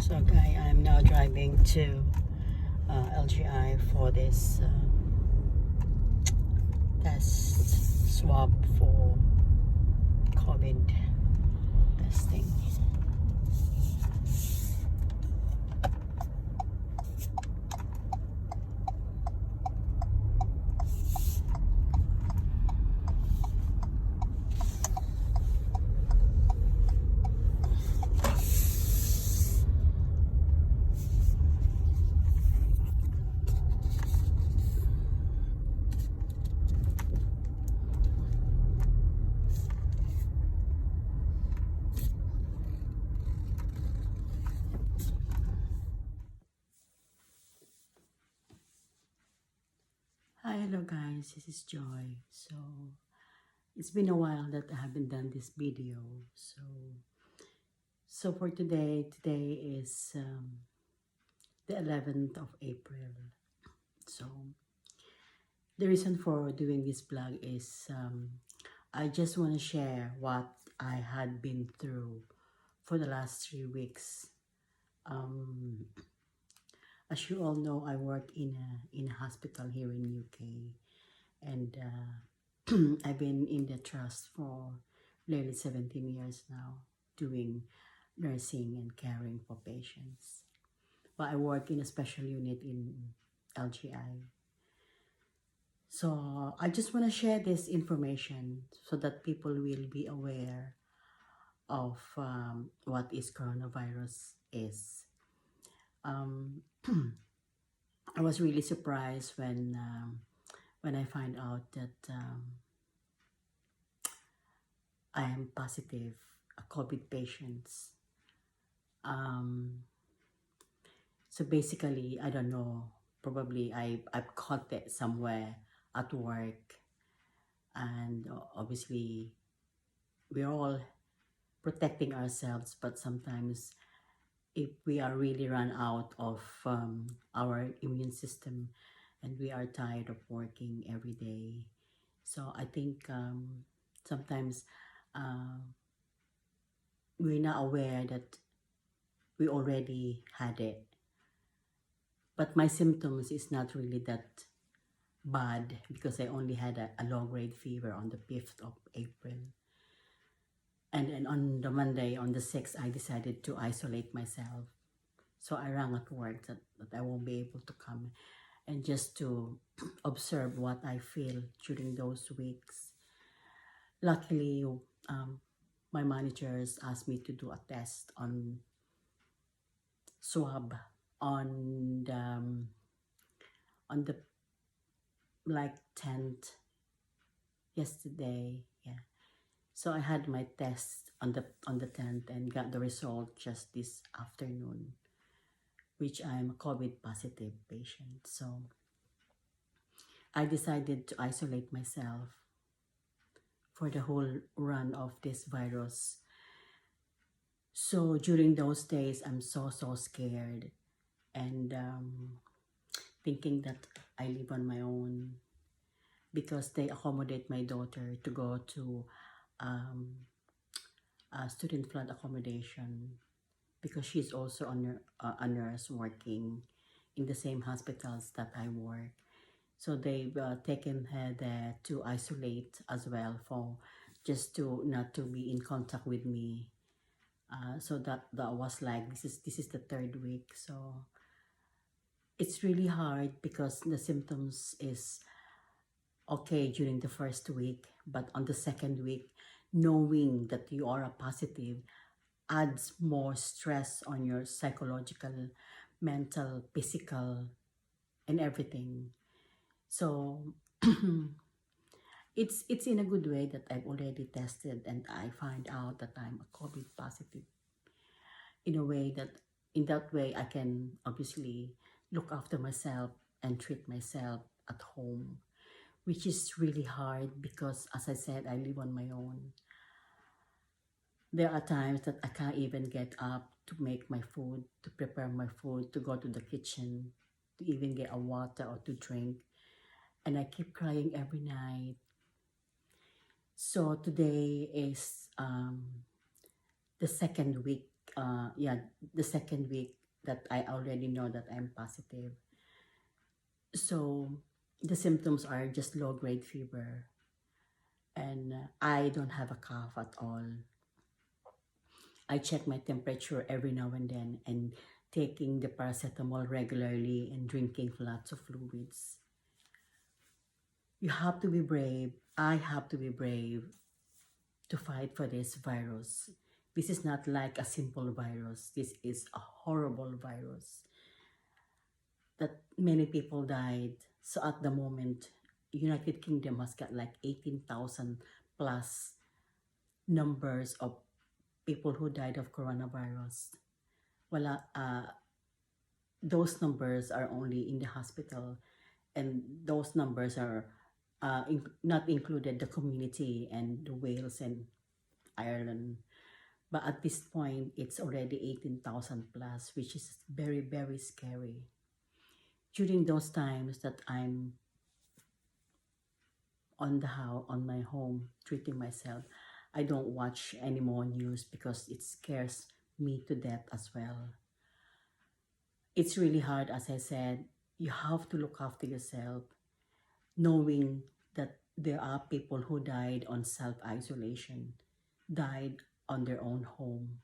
So guy, I'm now driving to LGI for this test swab for COVID testing. Hi, hello guys, this is Joy. So it's been a while that I haven't done this video. So for today is the 11th of April. So the reason for doing this vlog is I just want to share what I had been through for the last 3 weeks. As you all know, I work in a hospital here in UK, and I've been in the trust for nearly 17 years now, doing nursing and caring for patients. But I work in a special unit in LGI. So I just want to share this information so that people will be aware of what is coronavirus is. I was really surprised when I find out that I am positive, a COVID patient. So basically, I don't know, probably I've caught it somewhere at work, and obviously we're all protecting ourselves, but sometimes if we are really run out of our immune system and we are tired of working every day, so I think sometimes we're not aware that we already had it. But my symptoms is not really that bad because I only had a low-grade fever on the 5th of April. And then on the Monday, on the 6th, I decided to isolate myself. So I rang at work that I won't be able to come, and just to observe what I feel during those weeks. Luckily, my managers asked me to do a test on swab on the like 10th yesterday. Yeah, so I had my test on the 10th and got the result just this afternoon, which I'm a COVID positive patient. So I decided to isolate myself for the whole run of this virus. So during those days, I'm so scared, and thinking that I live on my own, because they accommodate my daughter to go to a student flood accommodation, because she's also a nurse working in the same hospitals that I work. So they've taken her there to isolate as well, for just to not to be in contact with me. So that was like, this is the 3rd week. So it's really hard because the symptoms is okay during the 1st week, but on the 2nd week, knowing that you are a positive adds more stress on your psychological, mental, physical, and everything. So it's in a good way that I've already tested and I find out that I'm a COVID positive. In that way I can obviously look after myself and treat myself at home, which is really hard because, as I said, I live on my own. There are times that I can't even get up to make my food, to prepare my food, to go to the kitchen, to even get a water or to drink. And I keep crying every night. So today is the 2nd week. The 2nd week that I already know that I'm positive. So the symptoms are just low grade fever, and I don't have a cough at all. I check my temperature every now and then, and taking the paracetamol regularly and drinking lots of fluids. You have to be brave. I have to be brave to fight for this virus. This is not like a simple virus. This is a horrible virus that many people died. So at the moment, United Kingdom has got like 18,000 plus numbers of people who died of coronavirus. Well, those numbers are only in the hospital, and those numbers are not included the community and the Wales and Ireland. But at this point, it's already 18,000 plus, which is very, very scary. During those times that I'm on my home, treating myself, I don't watch any more news because it scares me to death as well. It's really hard, as I said. You have to look after yourself, knowing that there are people who died on self-isolation, died on their own home.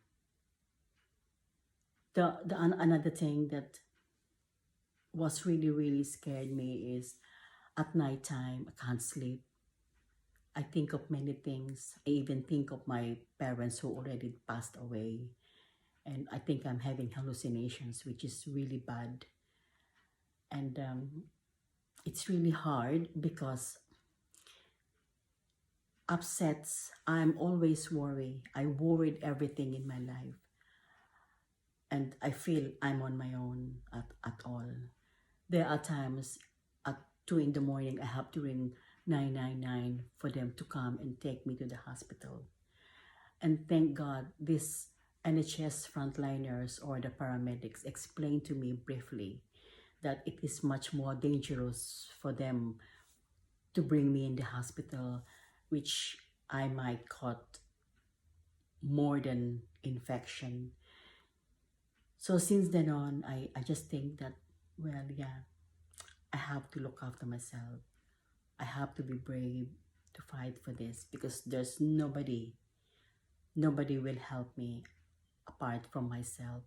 Another thing that was really, really scared me is at nighttime, I can't sleep. I think of many things. I even think of my parents who already passed away. And I think I'm having hallucinations, which is really bad. And it's really hard because upsets, I'm always worried. I worried everything in my life. And I feel I'm on my own at all. There are times at 2 in the morning, I have to ring 999 for them to come and take me to the hospital. And thank God, this NHS frontliners or the paramedics explained to me briefly that it is much more dangerous for them to bring me in the hospital, which I might caught more than infection. So since then on, I just think that, well, yeah, I have to look after myself. I have to be brave to fight for this because there's nobody will help me apart from myself.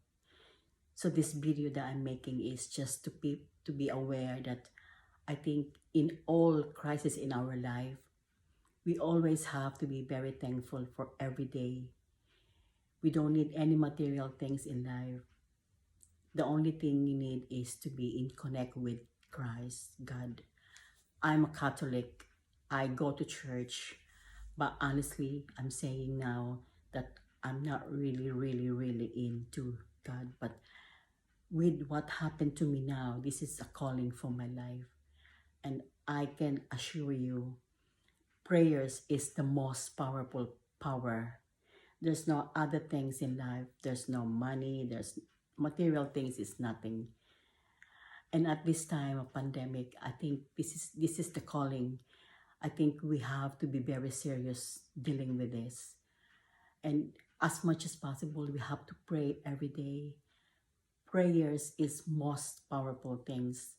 So this video that I'm making is just to be aware that I think in all crises in our life, we always have to be very thankful for every day. We don't need any material things in life. The only thing you need is to be in connect with Christ, God. I'm a Catholic. I go to church, but honestly, I'm saying now that I'm not really, really, really into God. But with what happened to me now, this is a calling for my life. And I can assure you, prayers is the most powerful power. There's no other things in life. There's no money. There's material things is nothing. And at this time of pandemic, I think this is the calling. I think we have to be very serious dealing with this. And as much as possible, we have to pray every day. Prayers is most powerful things.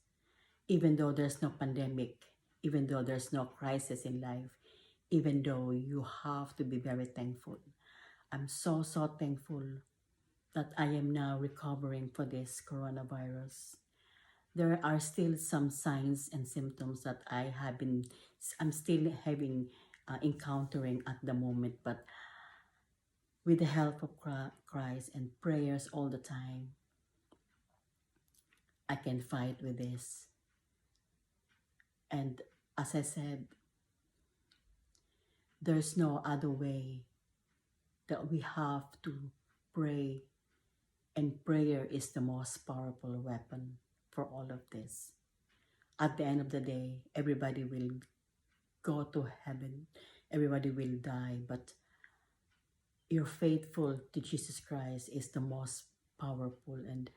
Even though there's no pandemic, even though there's no crisis in life, even though you have to be very thankful. I'm so thankful that I am now recovering for this coronavirus. There are still some signs and symptoms that I'm still having, encountering at the moment, but with the help of Christ and prayers all the time, I can fight with this. And as I said, there's no other way that we have to pray, and prayer is the most powerful weapon for all of this. At the end of the day, everybody will go to heaven, everybody will die, but you're faithful to Jesus Christ is the most powerful. And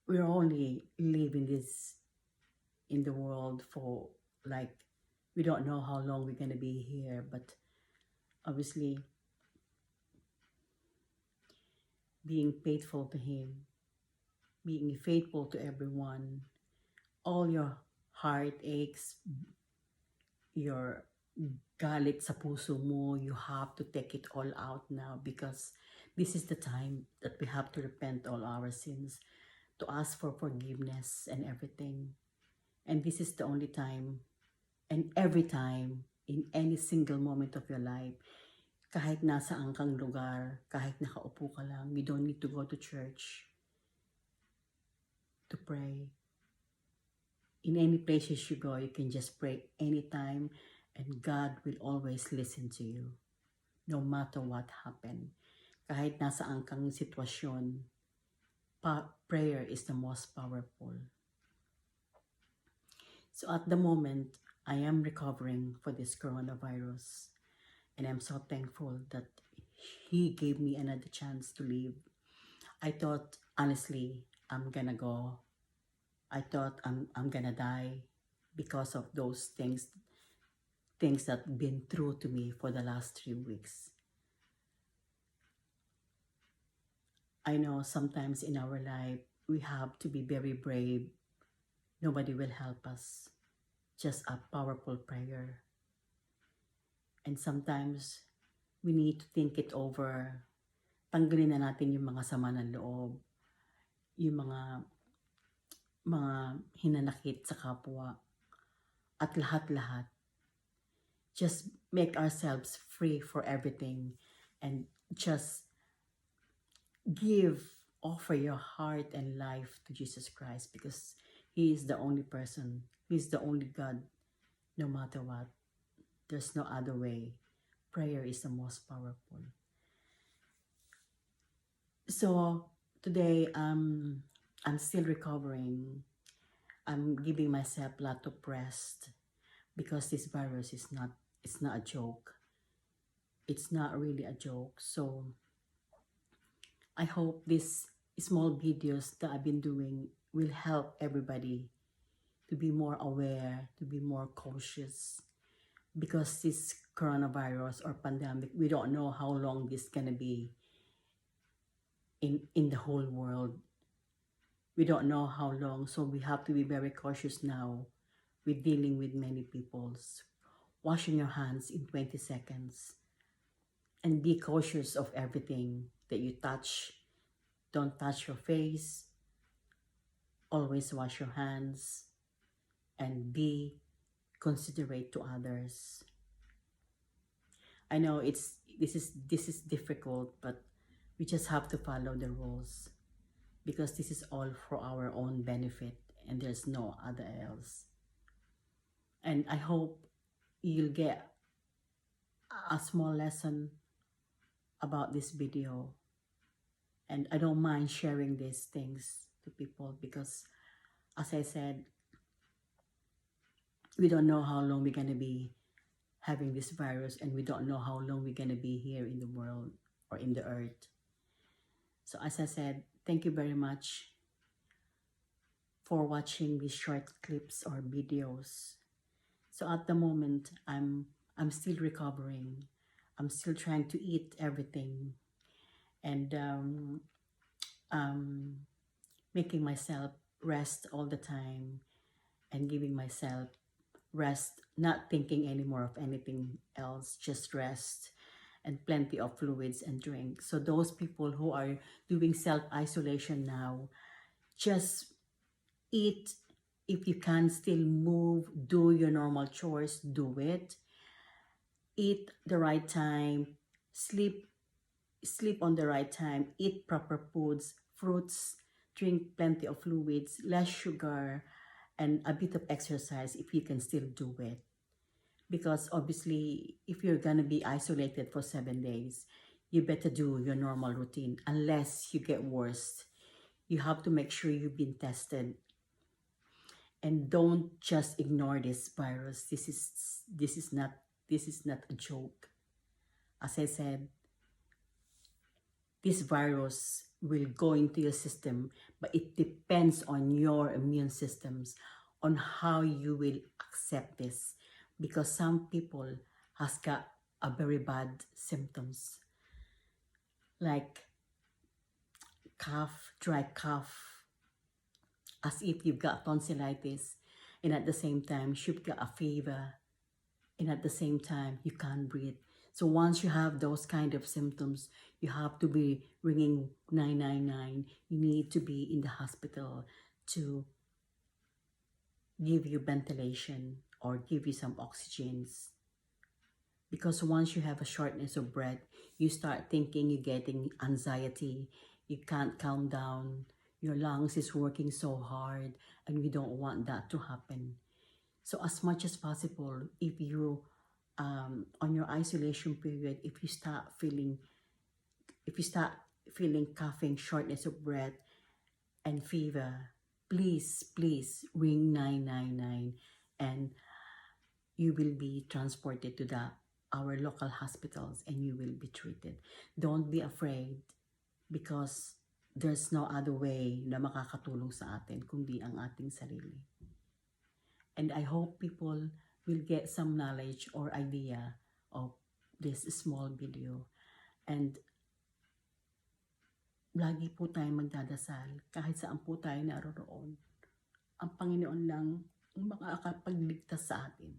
we're only living this in the world for, like, we don't know how long we're going to be here, but obviously being faithful to Him, being faithful to everyone, all your heartaches, your galit sa puso mo, you have to take it all out now, because this is the time that we have to repent all our sins, to ask for forgiveness and everything. And this is the only time, and every time, in any single moment of your life, kahit nasaan kang lugar, kahit nakaupo ka lang, you don't need to go to church to pray. In any places you go, you can just pray anytime, and God will always listen to you, no matter what happened. Kahit nasaan kang sitwasyon, prayer is the most powerful. So at the moment, I am recovering for this coronavirus, and I'm so thankful that He gave me another chance to live. I thought, honestly, I'm gonna go. I thought I'm gonna die because of those things that been through to me for the last 3 weeks. I know sometimes in our life, we have to be very brave. Nobody will help us. Just a powerful prayer. And sometimes, we need to think it over. Tanggalin na natin yung mga sama ng loob, yung mga hinanakit sa kapwa, at lahat-lahat. Just make ourselves free for everything, and just offer your heart and life to Jesus Christ, because He is the only person, He is the only God, no matter what. There's no other way. Prayer is the most powerful. So today, I'm still recovering. I'm giving myself a lot of rest, because this virus is not a joke. It's not really a joke. So I hope these small videos that I've been doing will help everybody to be more aware, to be more cautious, because this coronavirus or pandemic, we don't know how long this is gonna be in the whole world. We don't know how long, so we have to be very cautious now with dealing with many peoples. Washing your hands in 20 seconds, and be cautious of everything that you touch. Don't touch your face. Always wash your hands, and be considerate to others. I know this is difficult, but we just have to follow the rules, because this is all for our own benefit, and there's no other else. And I hope you'll get a small lesson about this video, and I don't mind sharing these things to people, because as I said, we don't know how long we're gonna be having this virus, and we don't know how long we're gonna be here in the world or in the earth. So as I said, thank you very much for watching these short clips or videos. So at the moment, I'm still recovering. I'm still trying to eat everything, and making myself rest all the time, and giving myself rest, not thinking anymore of anything else, just rest, and plenty of fluids and drink. So those people who are doing self-isolation now, just eat. If you can still move, do your normal chores, do it. Eat the right time, sleep on the right time, eat proper foods, fruits, drink plenty of fluids, less sugar, and a bit of exercise if you can still do it. Because obviously, if you're gonna be isolated for 7 days, you better do your normal routine, unless you get worse. You have to make sure you've been tested. And don't just ignore this virus. This is not a joke. As I said, this virus will go into your system, but it depends on your immune systems, on how you will accept this, because some people has got a very bad symptoms, like cough, dry cough, as if you've got tonsillitis, and at the same time, you've got a fever, and at the same time, you can't breathe. So once you have those kind of symptoms, you have to be ringing 999. You need to be in the hospital to give you ventilation or give you some oxygens. Because once you have a shortness of breath, you start thinking you're getting anxiety, you can't calm down, your lungs is working so hard, and we don't want that to happen. So as much as possible, if you on your isolation period, if you start feeling coughing, shortness of breath, and fever, please ring 999, and you will be transported to our local hospitals, and you will be treated. Don't be afraid, because there's no other way na makakatulong sa atin kundi ang ating sarili. And I hope people will get some knowledge or idea of this small video. And lagi po tayong magdadasal kahit saan po tayo naroon. Ang Panginoon lang ang makakapagligtas sa atin.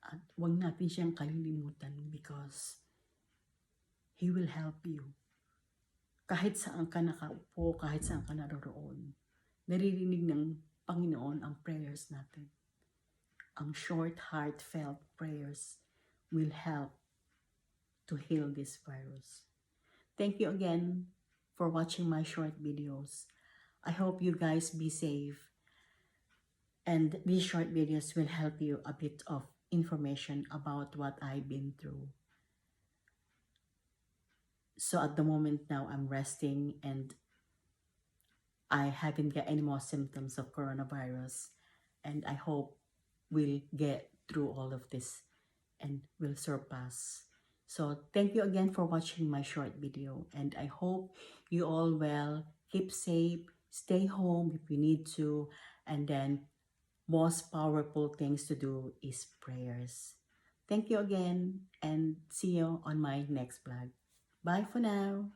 At huwag natin siyang kalilimutan, because He will help you. Kahit saan ka nakaupo, kahit saan ka naroon, naririnig ng Panginoon ang prayers natin. Ang short, heartfelt prayers will help to heal this virus. Thank you again for watching my short videos. I hope you guys be safe. And these short videos will help you a bit of information about what I've been through. So at the moment now, I'm resting, and I haven't got any more symptoms of coronavirus. And I hope we'll get through all of this and will surpass. So thank you again for watching my short video, and I hope you all well, keep safe, stay home if you need to, and then most powerful things to do is prayers. Thank you again, and see you on my next vlog. Bye for now.